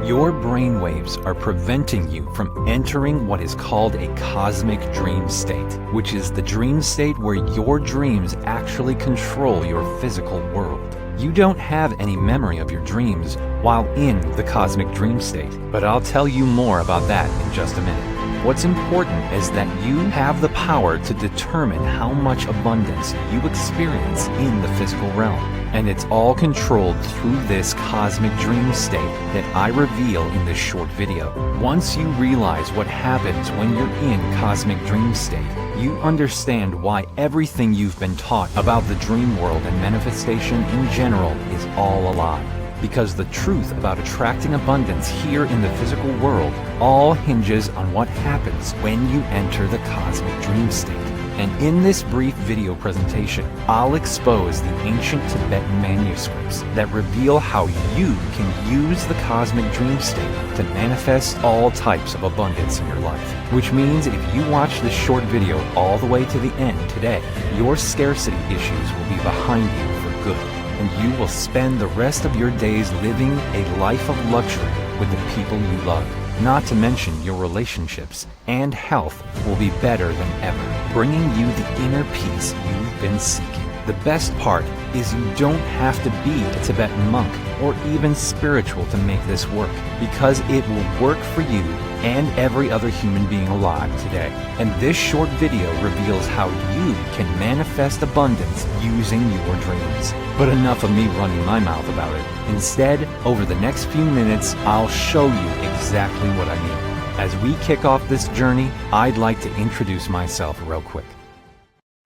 Your brainwaves are preventing you from entering what is called a cosmic dream state, which is the dream state where your dreams actually control your physical world. You don't have any memory of your dreams while in the cosmic dream state, but I'll tell you more about that in just a minute. What's important is that you have the power to determine how much abundance you experience in the physical realm. And it's all controlled through this cosmic dream state that I reveal in this short video. Once you realize what happens when you're in cosmic dream state, you understand why everything you've been taught about the dream world and manifestation in general is all a lie. Because the truth about attracting abundance here in the physical world all hinges on what happens when you enter the cosmic dream state. And in this brief video presentation, I'll expose the ancient Tibetan manuscripts that reveal how you can use the cosmic dream state to manifest all types of abundance in your life. Which means if you watch this short video all the way to the end today, your scarcity issues will be behind you for good. And you will spend the rest of your days living a life of luxury with the people you love. Not to mention your relationships and health will be better than ever, bringing you the inner peace you've been seeking. The best part is you don't have to be a Tibetan monk or even spiritual to make this work, because it will work for you and every other human being alive today. And this short video reveals how you can manifest abundance using your dreams. But enough of me running my mouth about it. Instead, over the next few minutes, I'll show you exactly what I mean. As we kick off this journey, I'd like to introduce myself real quick.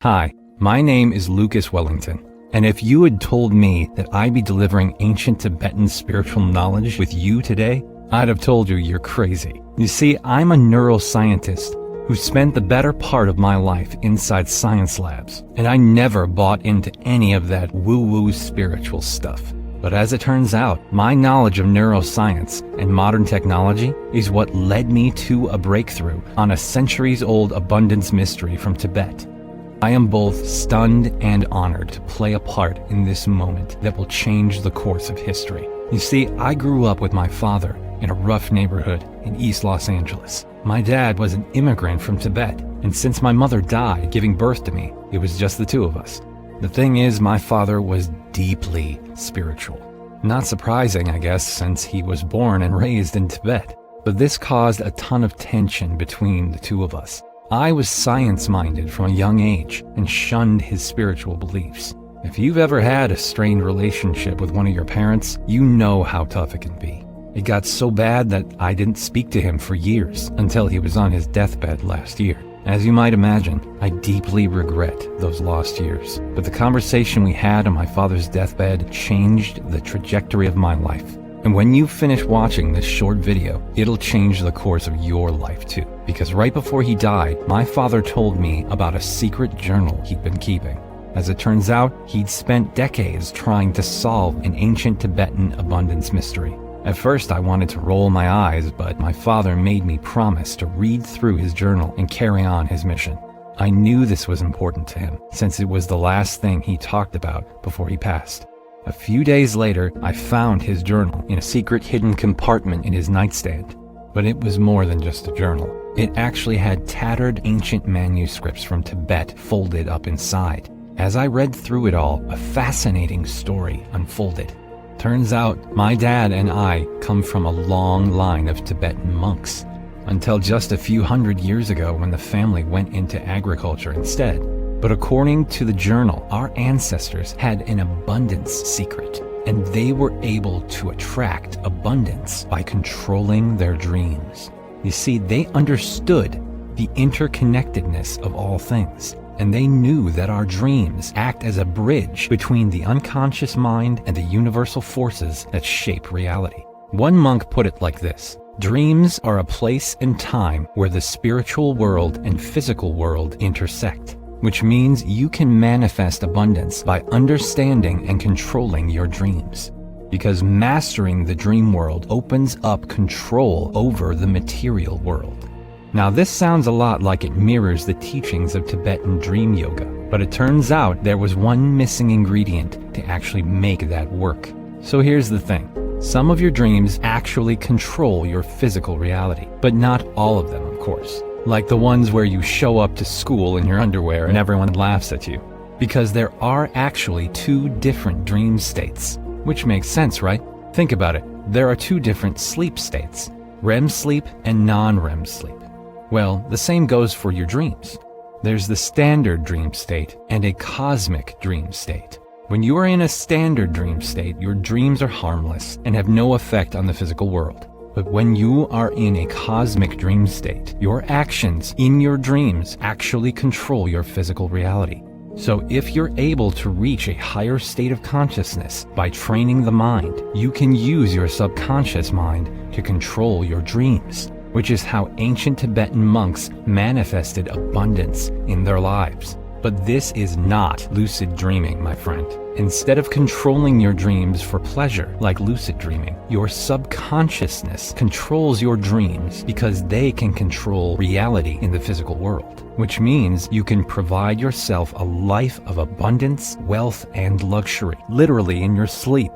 Hi, my name is Lucas Wellington. And if you had told me that I'd be delivering ancient Tibetan spiritual knowledge with you today, I'd have told you you're crazy. You see, I'm a neuroscientist who spent the better part of my life inside science labs, and I never bought into any of that woo-woo spiritual stuff. But as it turns out, my knowledge of neuroscience and modern technology is what led me to a breakthrough on a centuries-old abundance mystery from Tibet. I am both stunned and honored to play a part in this moment that will change the course of history. You see, I grew up with my father in a rough neighborhood in East Los Angeles. My dad was an immigrant from Tibet, and since my mother died giving birth to me, it was just the two of us. The thing is, my father was deeply spiritual. Not surprising, I guess, since he was born and raised in Tibet. But this caused a ton of tension between the two of us. I was science-minded from a young age and shunned his spiritual beliefs. If you've ever had a strained relationship with one of your parents, you know how tough it can be. It got so bad that I didn't speak to him for years until he was on his deathbed last year. As you might imagine, I deeply regret those lost years. But the conversation we had on my father's deathbed changed the trajectory of my life. And when you finish watching this short video, it'll change the course of your life too. Because right before he died, my father told me about a secret journal he'd been keeping. As it turns out, he'd spent decades trying to solve an ancient Tibetan abundance mystery. At first, I wanted to roll my eyes, but my father made me promise to read through his journal and carry on his mission. I knew this was important to him, since it was the last thing he talked about before he passed. A few days later, I found his journal in a secret hidden compartment in his nightstand. But it was more than just a journal. It actually had tattered ancient manuscripts from Tibet folded up inside. As I read through it all, a fascinating story unfolded. Turns out, my dad and I come from a long line of Tibetan monks, until just a few hundred years ago when the family went into agriculture instead. But according to the journal, our ancestors had an abundance secret, and they were able to attract abundance by controlling their dreams. You see, they understood the interconnectedness of all things. And they knew that our dreams act as a bridge between the unconscious mind and the universal forces that shape reality. One monk put it like this: dreams are a place and time where the spiritual world and physical world intersect, which means you can manifest abundance by understanding and controlling your dreams. Because mastering the dream world opens up control over the material world. Now this sounds a lot like it mirrors the teachings of Tibetan dream yoga, but it turns out there was one missing ingredient to actually make that work. So here's the thing. Some of your dreams actually control your physical reality, but not all of them, of course. Like the ones where you show up to school in your underwear and everyone laughs at you. Because there are actually two different dream states. Which makes sense, right? Think about it. There are two different sleep states, REM sleep and non-REM sleep. Well, the same goes for your dreams. There's the standard dream state and a cosmic dream state. When you are in a standard dream state, your dreams are harmless and have no effect on the physical world. But when you are in a cosmic dream state, your actions in your dreams actually control your physical reality. So if you're able to reach a higher state of consciousness by training the mind, you can use your subconscious mind to control your dreams, which is how ancient Tibetan monks manifested abundance in their lives. But this is not lucid dreaming, my friend. Instead of controlling your dreams for pleasure, like lucid dreaming, your subconsciousness controls your dreams because they can control reality in the physical world, which means you can provide yourself a life of abundance, wealth, and luxury, literally in your sleep.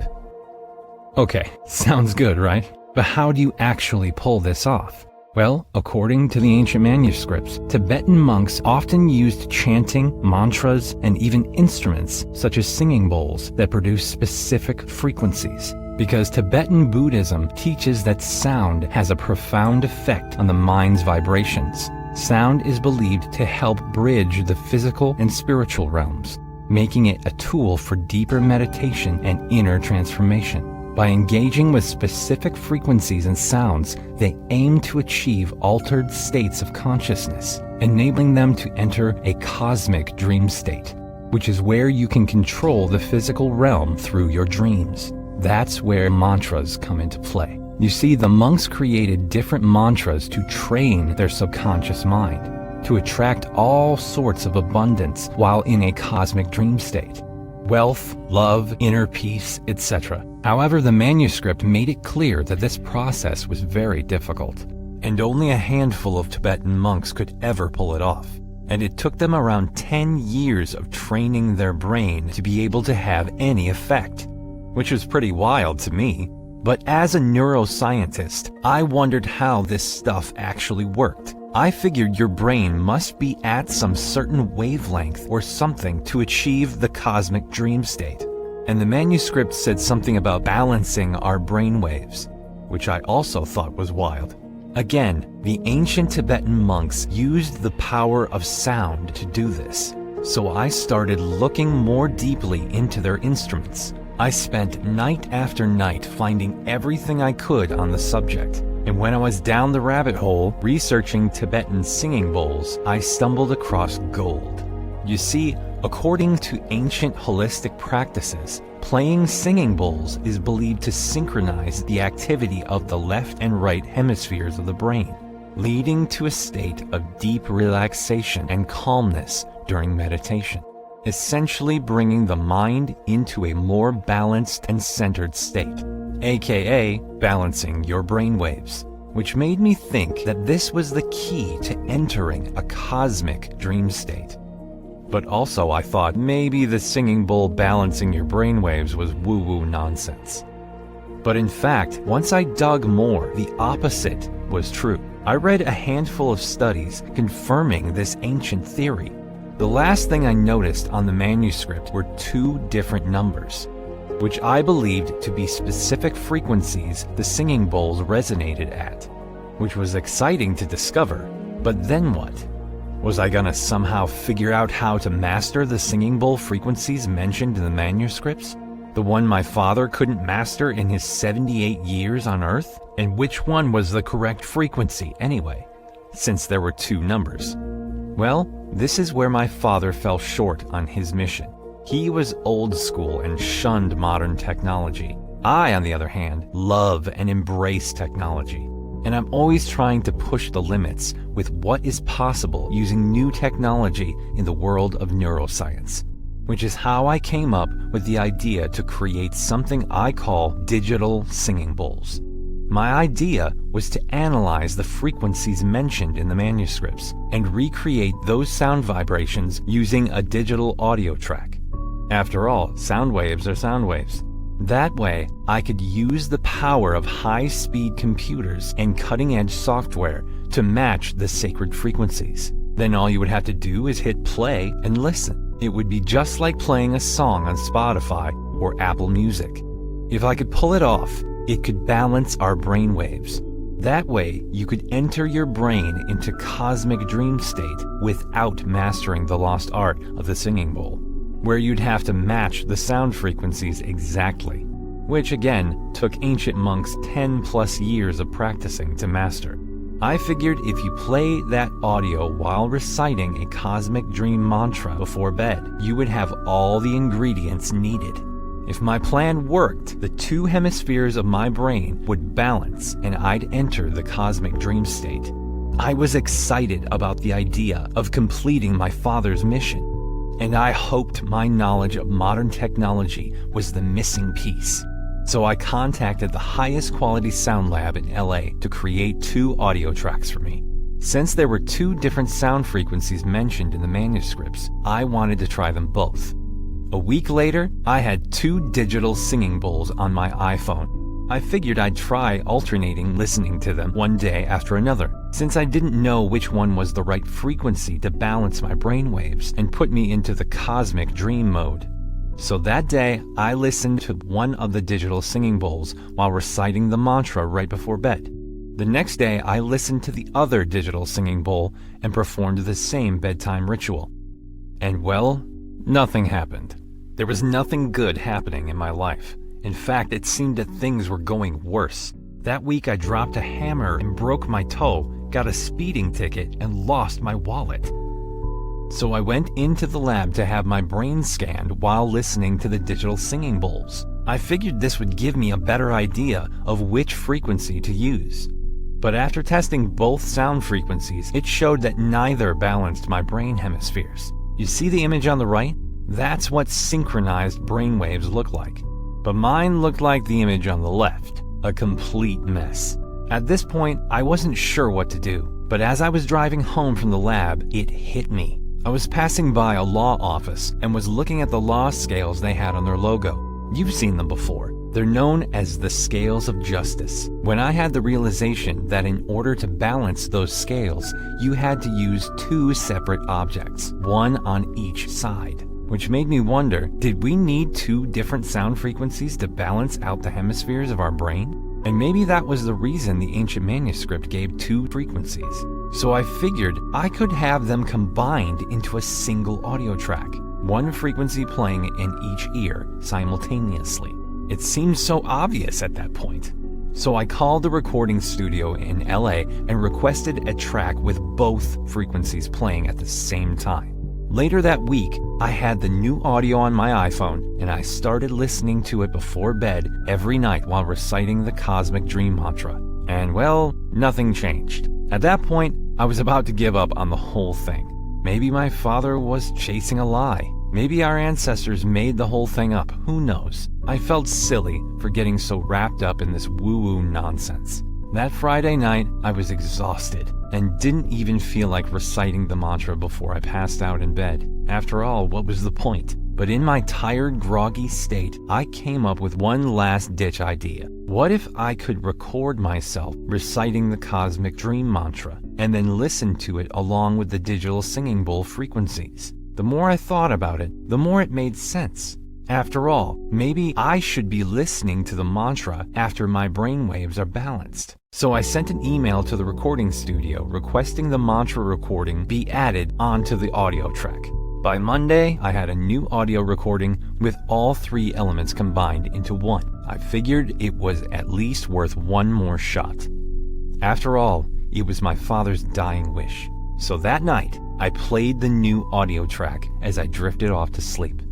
Okay, sounds good, right? But how do you actually pull this off? Well, according to the ancient manuscripts, Tibetan monks often used chanting, mantras, and even instruments such as singing bowls that produce specific frequencies. Because Tibetan Buddhism teaches that sound has a profound effect on the mind's vibrations. Sound is believed to help bridge the physical and spiritual realms, making it a tool for deeper meditation and inner transformation. By engaging with specific frequencies and sounds, they aim to achieve altered states of consciousness, enabling them to enter a cosmic dream state, which is where you can control the physical realm through your dreams. That's where mantras come into play. You see, the monks created different mantras to train their subconscious mind, to attract all sorts of abundance while in a cosmic dream state. Wealth, love, inner peace, etc. However, the manuscript made it clear that this process was very difficult, and only a handful of Tibetan monks could ever pull it off. And it took them around 10 years of training their brain to be able to have any effect, which was pretty wild to me. But as a neuroscientist, I wondered how this stuff actually worked. I figured your brain must be at some certain wavelength or something to achieve the cosmic dream state. And the manuscript said something about balancing our brain waves, which I also thought was wild. Again, the ancient Tibetan monks used the power of sound to do this. So I started looking more deeply into their instruments. I spent night after night finding everything I could on the subject. And when I was down the rabbit hole researching Tibetan singing bowls, I stumbled across gold. You see, according to ancient holistic practices, playing singing bowls is believed to synchronize the activity of the left and right hemispheres of the brain, leading to a state of deep relaxation and calmness during meditation, essentially bringing the mind into a more balanced and centered state, aka balancing your brainwaves, which made me think that this was the key to entering a cosmic dream state. But also I thought maybe the singing bowl balancing your brainwaves was woo-woo nonsense. But in fact, once I dug more, the opposite was true. I read a handful of studies confirming this ancient theory. The last thing I noticed on the manuscript were two different numbers, which I believed to be specific frequencies the singing bowls resonated at, which was exciting to discover. But then what? Was I gonna somehow figure out how to master the singing bowl frequencies mentioned in the manuscripts? The one my father couldn't master in his 78 years on Earth? And which one was the correct frequency anyway, since there were two numbers? Well, this is where my father fell short on his mission. He was old school and shunned modern technology. I, on the other hand, love and embrace technology. And I'm always trying to push the limits with what is possible using new technology in the world of neuroscience, which is how I came up with the idea to create something I call digital singing bowls. My idea was to analyze the frequencies mentioned in the manuscripts and recreate those sound vibrations using a digital audio track. After all, sound waves are sound waves. That way, I could use the power of high-speed computers and cutting-edge software to match the sacred frequencies. Then all you would have to do is hit play and listen. It would be just like playing a song on Spotify or Apple Music. If I could pull it off, it could balance our brainwaves. That way, you could enter your brain into cosmic dream state without mastering the lost art of the singing bowl, where you'd have to match the sound frequencies exactly, which again took ancient monks 10 plus years of practicing to master. I figured if you play that audio while reciting a cosmic dream mantra before bed, you would have all the ingredients needed. If my plan worked, the two hemispheres of my brain would balance and I'd enter the cosmic dream state. I was excited about the idea of completing my father's mission, and I hoped my knowledge of modern technology was the missing piece. So I contacted the highest quality sound lab in LA to create 2 audio tracks for me. Since there were 2 different sound frequencies mentioned in the manuscripts, I wanted to try them both. A week later, I had 2 digital singing bowls on my iPhone. I figured I'd try alternating listening to them one day after another, since I didn't know which one was the right frequency to balance my brainwaves and put me into the cosmic dream mode. So that day, I listened to one of the digital singing bowls while reciting the mantra right before bed. The next day, I listened to the other digital singing bowl and performed the same bedtime ritual. And well, nothing happened. There was nothing good happening in my life. In fact, it seemed that things were going worse. That week I dropped a hammer and broke my toe, got a speeding ticket, and lost my wallet. So I went into the lab to have my brain scanned while listening to the digital singing bowls. I figured this would give me a better idea of which frequency to use. But after testing both sound frequencies, it showed that neither balanced my brain hemispheres. You see the image on the right? That's what synchronized brainwaves look like. But mine looked like the image on the left, a complete mess. At this point, I wasn't sure what to do, but as I was driving home from the lab, it hit me. I was passing by a law office and was looking at the law scales they had on their logo. You've seen them before. They're known as the scales of justice. When I had the realization that in order to balance those scales, you had to use 2 separate objects, one on each side. Which made me wonder, did we need 2 different sound frequencies to balance out the hemispheres of our brain? And maybe that was the reason the ancient manuscript gave 2 frequencies. So I figured I could have them combined into a single audio track, one frequency playing in each ear simultaneously. It seemed so obvious at that point. So I called the recording studio in LA and requested a track with both frequencies playing at the same time. Later that week, I had the new audio on my iPhone, and I started listening to it before bed every night while reciting the cosmic dream mantra. And well, nothing changed. At that point, I was about to give up on the whole thing. Maybe my father was chasing a lie. Maybe our ancestors made the whole thing up. Who knows? I felt silly for getting so wrapped up in this woo-woo nonsense. That Friday night, I was exhausted and didn't even feel like reciting the mantra before I passed out in bed. After all, what was the point? But in my tired, groggy state, I came up with one last-ditch idea. What if I could record myself reciting the cosmic dream mantra and then listen to it along with the digital singing bowl frequencies? The more I thought about it, the more it made sense. After all, maybe I should be listening to the mantra after my brainwaves are balanced. So I sent an email to the recording studio requesting the mantra recording be added onto the audio track. By Monday, I had a new audio recording with all 3 elements combined into one. I figured it was at least worth one more shot. After all, it was my father's dying wish. So that night, I played the new audio track as I drifted off to sleep.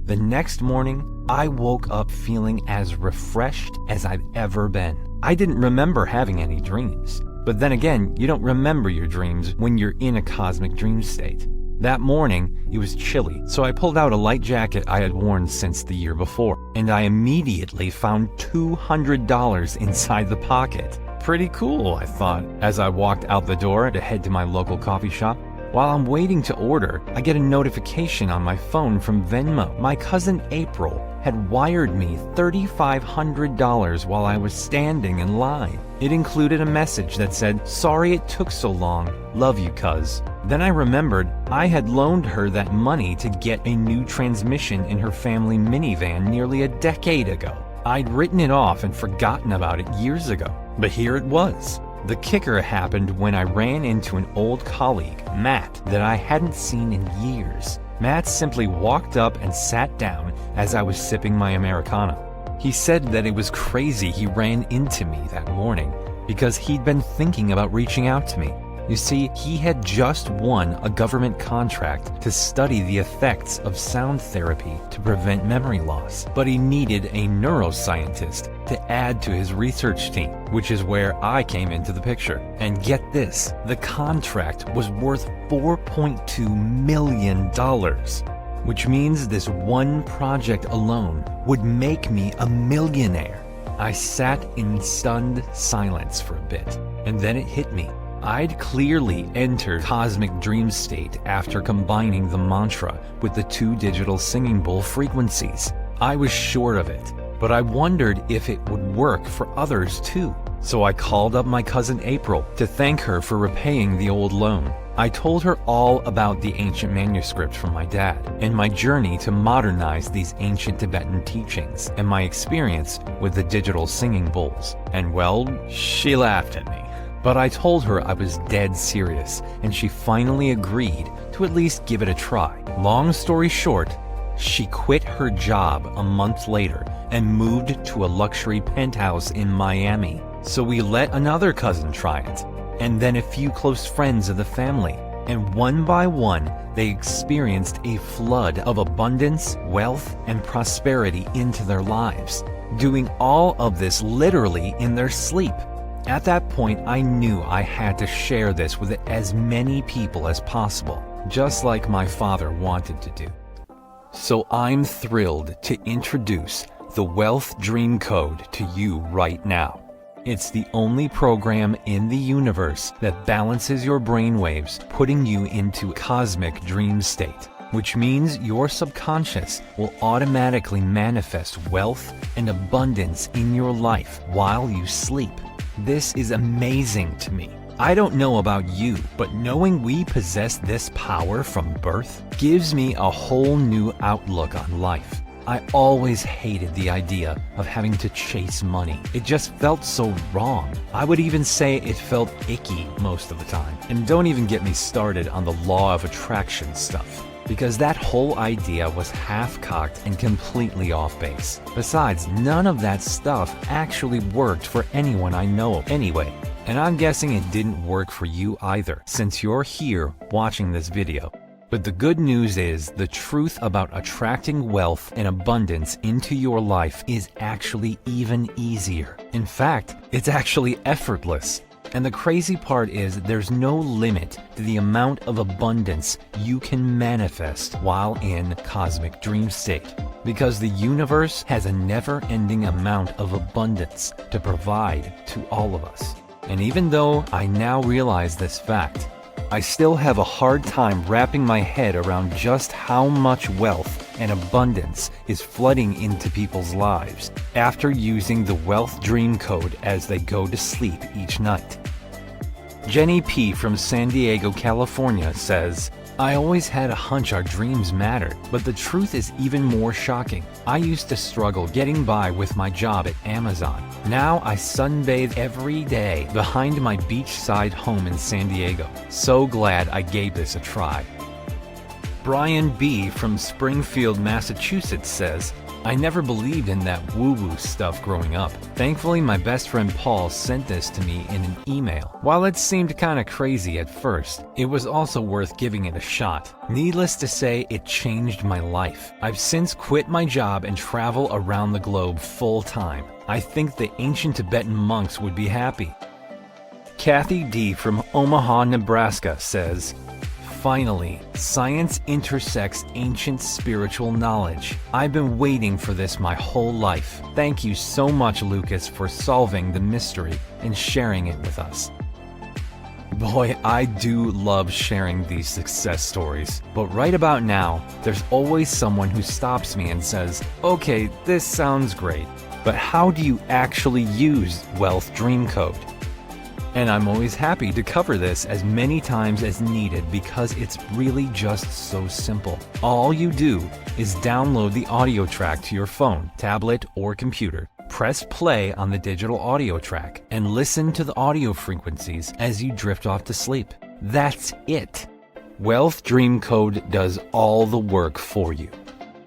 The next morning, I woke up feeling as refreshed as I've ever been. I didn't remember having any dreams. But then again, you don't remember your dreams when you're in a cosmic dream state. That morning, it was chilly, so I pulled out a light jacket I had worn since the year before, and I immediately found $200 inside the pocket. Pretty cool, I thought, as I walked out the door to head to my local coffee shop. While I'm waiting to order, I get a notification on my phone from Venmo. My cousin April had wired me $3,500 while I was standing in line. It included a message that said, "Sorry it took so long. Love you, cuz." Then I remembered I had loaned her that money to get a new transmission in her family minivan nearly a decade ago. I'd written it off and forgotten about it years ago, but here it was. The kicker happened when I ran into an old colleague, Matt, that I hadn't seen in years. Matt simply walked up and sat down as I was sipping my Americano. He said that it was crazy he ran into me that morning because he'd been thinking about reaching out to me. You see, he had just won a government contract to study the effects of sound therapy to prevent memory loss, but he needed a neuroscientist to add to his research team, which is where I came into the picture. And get this, the contract was worth $4.2 million, which means this one project alone would make me a millionaire. I sat in stunned silence for a bit, and then it hit me. I'd clearly entered cosmic dream state after combining the mantra with the 2 digital singing bowl frequencies. I was sure of it, but I wondered if it would work for others too. So I called up my cousin April to thank her for repaying the old loan. I told her all about the ancient manuscript from my dad and my journey to modernize these ancient Tibetan teachings and my experience with the digital singing bowls. And well, she laughed at me. But I told her I was dead serious, and she finally agreed to at least give it a try. Long story short, she quit her job a month later and moved to a luxury penthouse in Miami. So we let another cousin try it, and then a few close friends of the family. And one by one, they experienced a flood of abundance, wealth, and prosperity into their lives, doing all of this literally in their sleep. At that point, I knew I had to share this with as many people as possible, just like my father wanted to do. So I'm thrilled to introduce the Wealth Dream Code to you right now. It's the only program in the universe that balances your brainwaves, putting you into a cosmic dream state, which means your subconscious will automatically manifest wealth and abundance in your life while you sleep. This is amazing to me. I don't know about you, but knowing we possess this power from birth gives me a whole new outlook on life. I always hated the idea of having to chase money. It just felt so wrong. I would even say it felt icky most of the time. And don't even get me started on the law of attraction stuff, because that whole idea was half-cocked and completely off base. Besides, none of that stuff actually worked for anyone I know of anyway. And I'm guessing it didn't work for you either, since you're here watching this video. But the good news is the truth about attracting wealth and abundance into your life is actually even easier. In fact, it's actually effortless. And the crazy part is there's no limit to the amount of abundance you can manifest while in cosmic dream state, because the universe has a never-ending amount of abundance to provide to all of us. And even though I now realize this fact, I still have a hard time wrapping my head around just how much wealth and abundance is flooding into people's lives after using the Wealth Dream Code as they go to sleep each night. Jenny P. from San Diego, California says, I always had a hunch our dreams mattered, but the truth is even more shocking. I used to struggle getting by with my job at Amazon. Now I sunbathe every day behind my beachside home in San Diego. So glad I gave this a try. Brian B. from Springfield, Massachusetts says, I never believed in that woo-woo stuff growing up. Thankfully, my best friend Paul sent this to me in an email. While it seemed kinda crazy at first, it was also worth giving it a shot. Needless to say, it changed my life. I've since quit my job and travel around the globe full-time. I think the ancient Tibetan monks would be happy. Kathy D. from Omaha, Nebraska says, Finally, science intersects ancient spiritual knowledge. I've been waiting for this my whole life. Thank you so much, Lucas, for solving the mystery and sharing it with us. Boy, I do love sharing these success stories. But right about now, there's always someone who stops me and says, okay, this sounds great, but how do you actually use Wealth Dream Code? And I'm always happy to cover this as many times as needed because it's really just so simple. All you do is download the audio track to your phone, tablet, or computer. Press play on the digital audio track and listen to the audio frequencies as you drift off to sleep. That's it. Wealth Dream Code does all the work for you,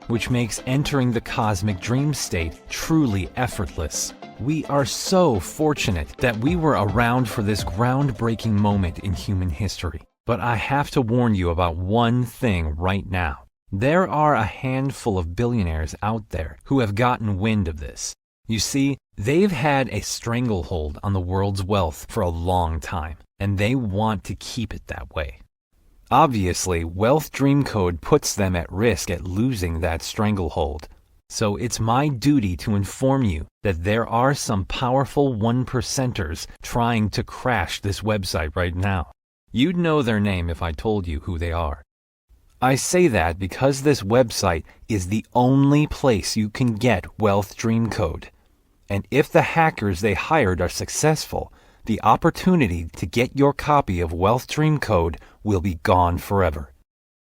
which makes entering the cosmic dream state truly effortless. We are so fortunate that we were around for this groundbreaking moment in human history. But I have to warn you about one thing right now. There are a handful of billionaires out there who have gotten wind of this. You see, they've had a stranglehold on the world's wealth for a long time, and they want to keep it that way. Obviously, Wealth Dream Code puts them at risk at losing that stranglehold. So it's my duty to inform you that there are some powerful 1%ers trying to crash this website right now. You'd know their name if I told you who they are. I say that because this website is the only place you can get Wealth Dream Code. And if the hackers they hired are successful, the opportunity to get your copy of Wealth Dream Code will be gone forever.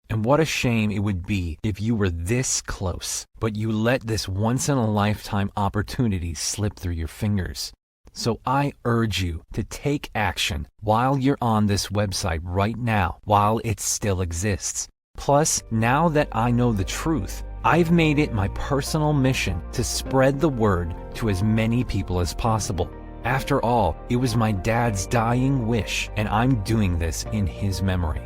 And what a shame it would be if you were this close, but you let this once-in-a-lifetime opportunity slip through your fingers. So I urge you to take action while you're on this website right now, while it still exists. Plus, now that I know the truth, I've made it my personal mission to spread the word to as many people as possible. After all, it was my dad's dying wish, and I'm doing this in his memory.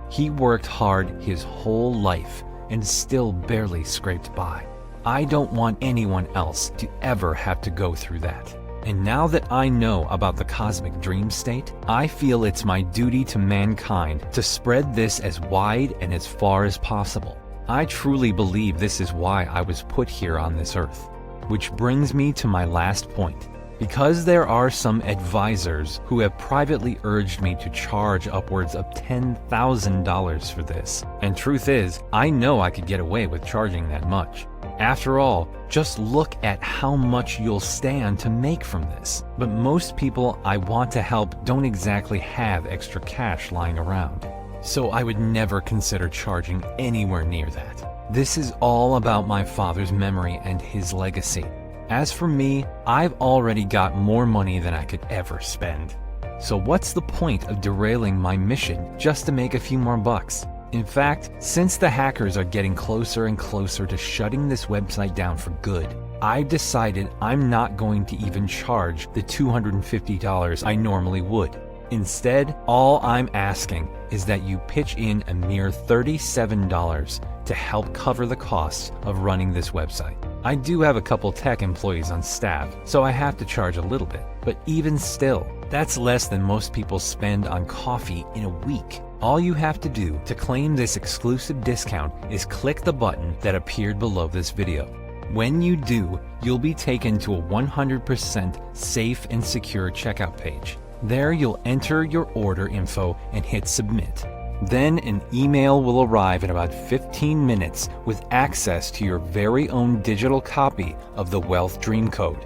He worked hard his whole life and still barely scraped by. I don't want anyone else to ever have to go through that. And now that I know about the cosmic dream state, I feel it's my duty to mankind to spread this as wide and as far as possible. I truly believe this is why I was put here on this earth. Which brings me to my last point. Because there are some advisors who have privately urged me to charge upwards of $10,000 for this, and truth is, I know I could get away with charging that much. After all, just look at how much you'll stand to make from this. But most people I want to help don't exactly have extra cash lying around. So I would never consider charging anywhere near that. This is all about my father's memory and his legacy. As for me, I've already got more money than I could ever spend. So what's the point of derailing my mission just to make a few more bucks? In fact, since the hackers are getting closer and closer to shutting this website down for good, I've decided I'm not going to even charge the $250 I normally would. Instead, all I'm asking is that you pitch in a mere $37 to help cover the costs of running this website. I do have a couple tech employees on staff, so I have to charge a little bit. But even still, that's less than most people spend on coffee in a week. All you have to do to claim this exclusive discount is click the button that appeared below this video. When you do, you'll be taken to a 100% safe and secure checkout page. There you'll enter your order info and hit submit. Then an email will arrive in about 15 minutes with access to your very own digital copy of the Wealth Dream Code.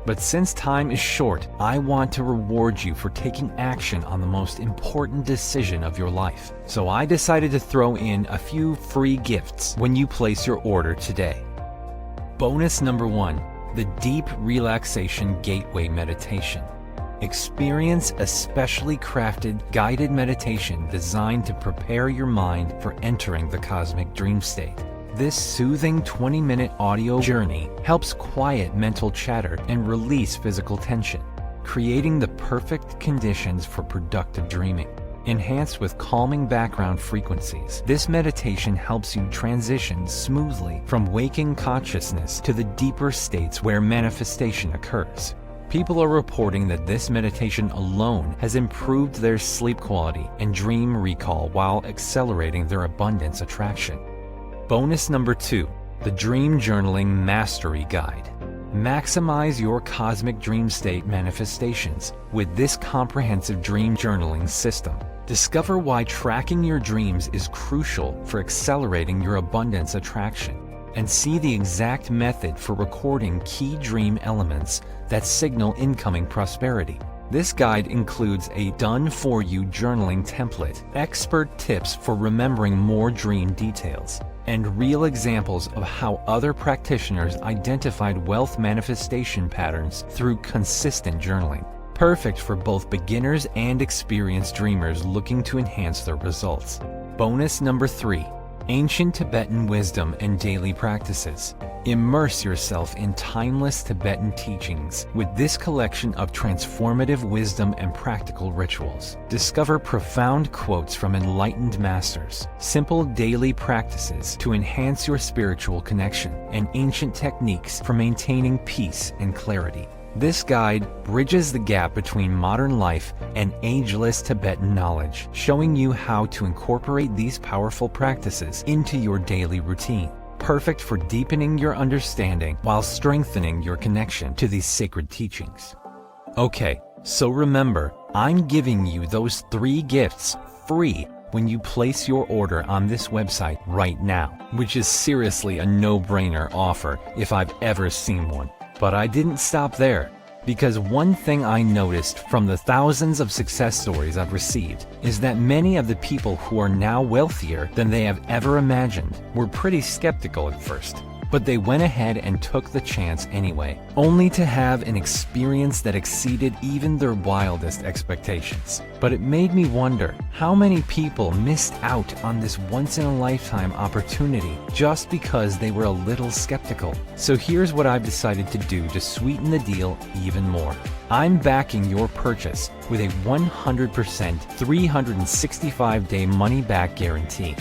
But since time is short, I want to reward you for taking action on the most important decision of your life. So I decided to throw in a few free gifts when you place your order today. Bonus number 1, the Deep Relaxation Gateway Meditation. Experience a specially crafted guided meditation designed to prepare your mind for entering the cosmic dream state. This soothing 20-minute audio journey helps quiet mental chatter and release physical tension, creating the perfect conditions for productive dreaming. Enhanced with calming background frequencies, this meditation helps you transition smoothly from waking consciousness to the deeper states where manifestation occurs. People are reporting that this meditation alone has improved their sleep quality and dream recall while accelerating their abundance attraction. Bonus number 2, the Dream Journaling Mastery Guide. Maximize your cosmic dream state manifestations with this comprehensive dream journaling system. Discover why tracking your dreams is crucial for accelerating your abundance attraction, and see the exact method for recording key dream elements that signal incoming prosperity. This guide includes a done-for-you journaling template, expert tips for remembering more dream details, and real examples of how other practitioners identified wealth manifestation patterns through consistent journaling. Perfect for both beginners and experienced dreamers looking to enhance their results. Bonus number 3. Ancient Tibetan wisdom and daily practices. Immerse yourself in timeless Tibetan teachings with this collection of transformative wisdom and practical rituals. Discover profound quotes from enlightened masters, simple daily practices to enhance your spiritual connection, and ancient techniques for maintaining peace and clarity. This guide bridges the gap between modern life and ageless Tibetan knowledge, showing you how to incorporate these powerful practices into your daily routine. Perfect for deepening your understanding while strengthening your connection to these sacred teachings. Okay, so remember, I'm giving you those 3 gifts free when you place your order on this website right now, which is seriously a no-brainer offer if I've ever seen one. But I didn't stop there, because one thing I noticed from the thousands of success stories I've received is that many of the people who are now wealthier than they have ever imagined were pretty skeptical at first. But they went ahead and took the chance anyway, only to have an experience that exceeded even their wildest expectations. But it made me wonder, how many people missed out on this once-in-a-lifetime opportunity just because they were a little skeptical? So here's what I've decided to do to sweeten the deal even more. I'm backing your purchase with a 100% 365-day money-back guarantee,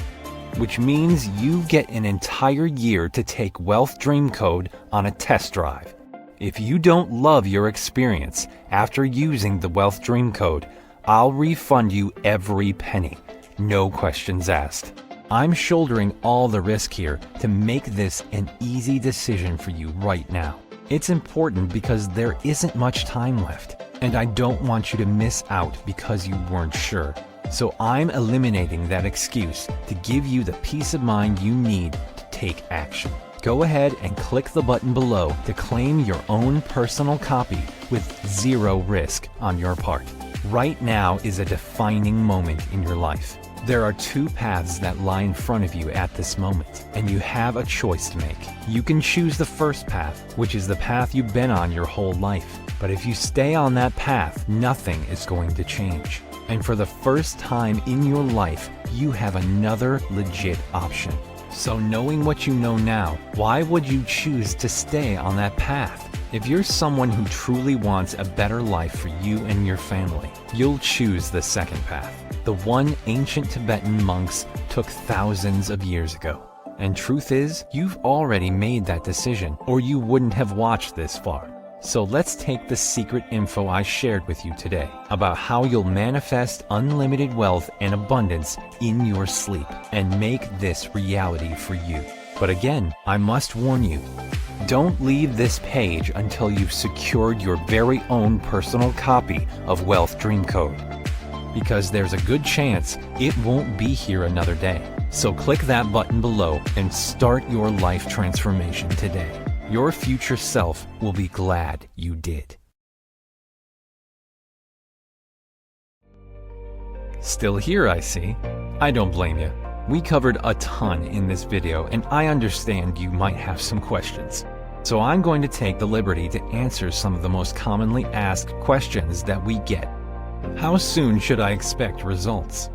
which means you get an entire year to take Wealth Dream Code on a test drive. If you don't love your experience after using the Wealth Dream Code, I'll refund you every penny, no questions asked. I'm shouldering all the risk here to make this an easy decision for you right now. It's important because there isn't much time left, and I don't want you to miss out because you weren't sure. So I'm eliminating that excuse to give you the peace of mind you need to take action. Go ahead and click the button below to claim your own personal copy with 0 risk on your part. Right now is a defining moment in your life. There are 2 paths that lie in front of you at this moment, and you have a choice to make. You can choose the first path, which is the path you've been on your whole life. But if you stay on that path, nothing is going to change. And for the first time in your life, you have another legit option. So knowing what you know now, why would you choose to stay on that path? If you're someone who truly wants a better life for you and your family, you'll choose the second path, the one ancient Tibetan monks took thousands of years ago. And truth is, you've already made that decision, or you wouldn't have watched this far. So let's take the secret info I shared with you today about how you'll manifest unlimited wealth and abundance in your sleep and make this reality for you. But again, I must warn you, don't leave this page until you've secured your very own personal copy of Wealth Dream Code, because there's a good chance it won't be here another day. So click that button below and start your life transformation today. Your future self will be glad you did. Still here, I see. I don't blame you. We covered a ton in this video, and I understand you might have some questions. So I'm going to take the liberty to answer some of the most commonly asked questions that we get. How soon should I expect results?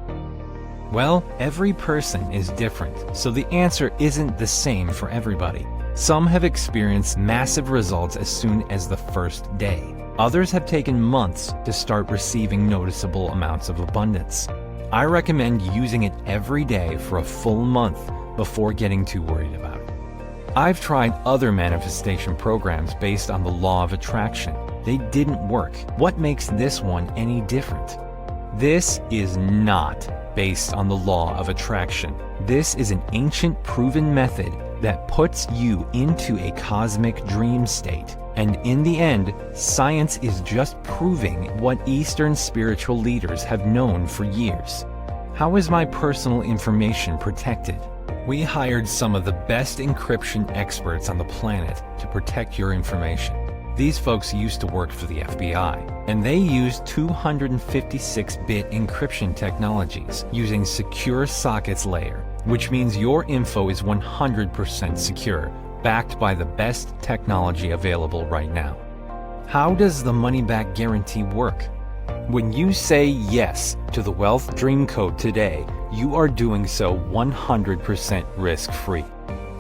Well, every person is different, so the answer isn't the same for everybody. Some have experienced massive results as soon as the first day. Others have taken months to start receiving noticeable amounts of abundance. I recommend using it every day for a full month before getting too worried about it. I've tried other manifestation programs based on the law of attraction. They didn't work. What makes this one any different? This is not based on the law of attraction. This is an ancient proven method that puts you into a cosmic dream state And in the end, science is just proving what Eastern spiritual leaders have known for years. How is my personal information protected? We hired some of the best encryption experts on the planet to protect your information. These folks used to work for the FBI, and they use 256-bit encryption technologies using secure sockets layer, which means your info is 100% secure, backed by the best technology available right now. How does the money-back guarantee work? When you say yes to the Wealth Dream Code today, you are doing so 100% risk-free.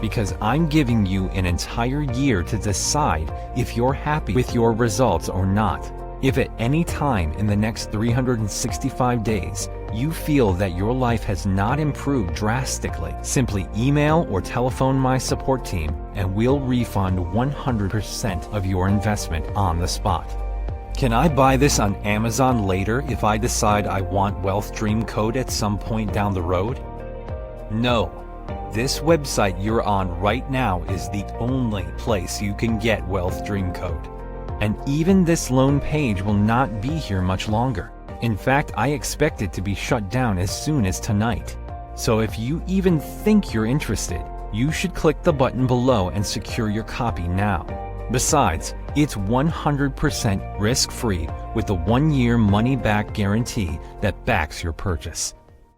Because I'm giving you an entire year to decide if you're happy with your results or not. If at any time in the next 365 days you feel that your life has not improved drastically, simply email or telephone my support team and we'll refund 100% of your investment on the spot. Can I buy this on Amazon later if I decide I want Wealth Dream Code at some point down the road? No. This website you're on right now is the only place you can get Wealth Dream Code. And even this lone page will not be here much longer. In fact, I expect it to be shut down as soon as tonight. So if you even think you're interested, you should click the button below and secure your copy now. Besides, it's 100% risk-free with the 1-year money-back guarantee that backs your purchase.